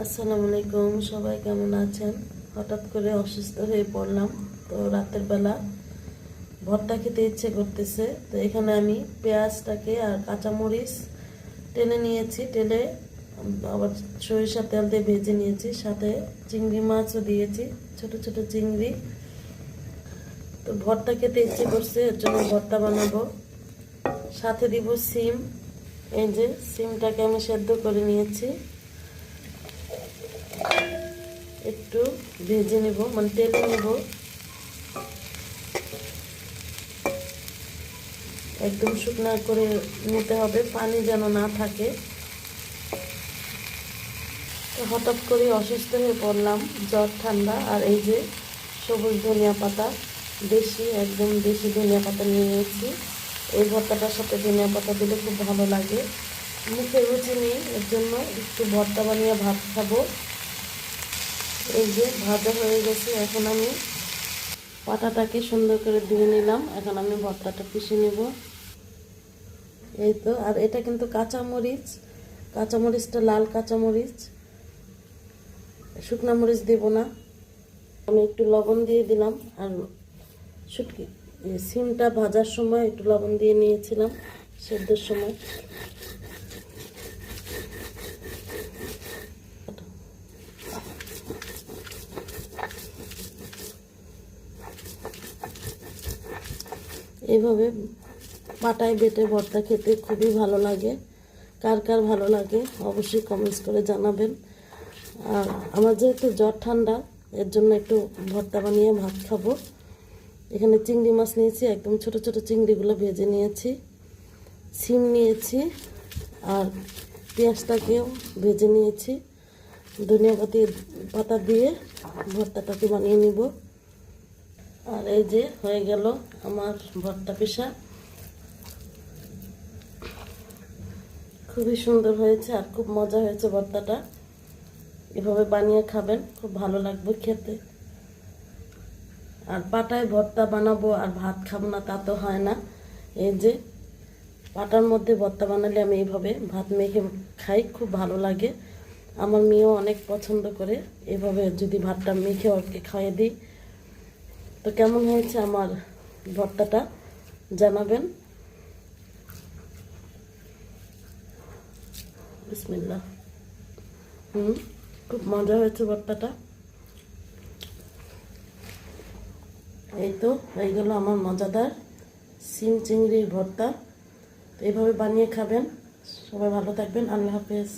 আসসালামু আলাইকুম, সবাই কেমন আছেন? হঠাৎ করে অসুস্থ হয়ে পড়লাম, তো রাতের বেলা ভর্তা খেতে ইচ্ছে করতেছে। তো এখানে আমি পেঁয়াজটাকে আর কাঁচামরিচ টেলে নিয়েছি, টেলে আবার সরিষার তেল দিয়ে ভেজে নিয়েছি, সাথে চিংড়ি মাছও দিয়েছি, ছোট ছোট চিংড়ি। তো ভর্তা খেতে ইচ্ছে করছে, এর জন্য ভর্তা বানাবো। সাথে দিব সিম। এই যে সিমটাকে আমি সেদ্ধ করে নিয়েছি, একটু ভেজে নেব, মানে তেলে নেব। একদম শুকনো করে নিতে হবে, পানি যেন না থাকে। তো হঠাৎ করে অসুস্থ হয়ে পড়লাম, জ্বর ঠান্ডা। আর এই যে সবুজ ধনিয়া পাতা, একদম দেশি ধনিয়া পাতা নিয়ে নিয়েছি। এই ভর্তাটার সাথে ধনিয়া পাতা দিলে খুব ভালো লাগে। মুখে রুচি নেই, এর জন্য একটু ভর্তা বানিয়ে ভাত খাবো। এই যে ভাজা হয়ে গেছে, এখন আমি পাটাটাকে সুন্দর করে ধুয়ে নিলাম। এখন আমি ভর্তাটা পিষে নেব। এই তো। আর এটা কিন্তু কাঁচামরিচটা লাল কাঁচামরিচ, শুকনা মরিচ দেব না। আমি একটু লবণ দিয়ে দিলাম। আর সিমটা ভাজার সময় একটু লবণ দিয়ে নিয়েছিলাম, সেদ্ধর সময়। এইভাবে পাটায় বেটে ভর্তা খেতে খুবই ভালো লাগে। কার কার ভালো লাগে অবশ্যই কমেন্টস করে জানাবেন। আর আমার যেহেতু জ্বর ঠান্ডা, এর জন্য একটু ভর্তা বানিয়ে ভাত খাবো। এখানে চিংড়ি মাছ নিয়েছি, একদম ছোট ছোট চিংড়িগুলো ভেজে নিয়েছি। সিম নিয়েছি আর পেঁয়াজটাকেও ভেজে নিয়েছি। ধনিয়া পাতা দিয়ে ভর্তাটাকে বানিয়ে নিব। আর এই যে হয়ে গেল আমার ভর্তা পিষা। খুবই সুন্দর হয়েছে আর খুব মজা হয়েছে ভর্তাটা। এভাবে বানিয়ে খাবেন, খুব ভালো লাগবে খেতে। আর পাটায় ভর্তা বানাবো আর ভাত খাবো না, তা তো হয় না। এই যে পাটার মধ্যে ভর্তা বানালে আমি এইভাবে ভাত মেখে খাই, খুব ভালো লাগে। আমার মেয়েও অনেক পছন্দ করে। এভাবে যদি ভাতটা মেখে ওকে খাইয়ে দিই। তো কেমন হয়েছে আমার ভর্তাটা জানাবেন। বিসমিল্লাহ। খুব মজা হয়েছে ভর্তাটা। এই তো হয়ে গেল আমার মজাদার সিম চিংড়ির ভর্তা। তো এইভাবে বানিয়ে খাবেন। সবাই ভালো থাকবেন। আল্লাহ হাফেজ।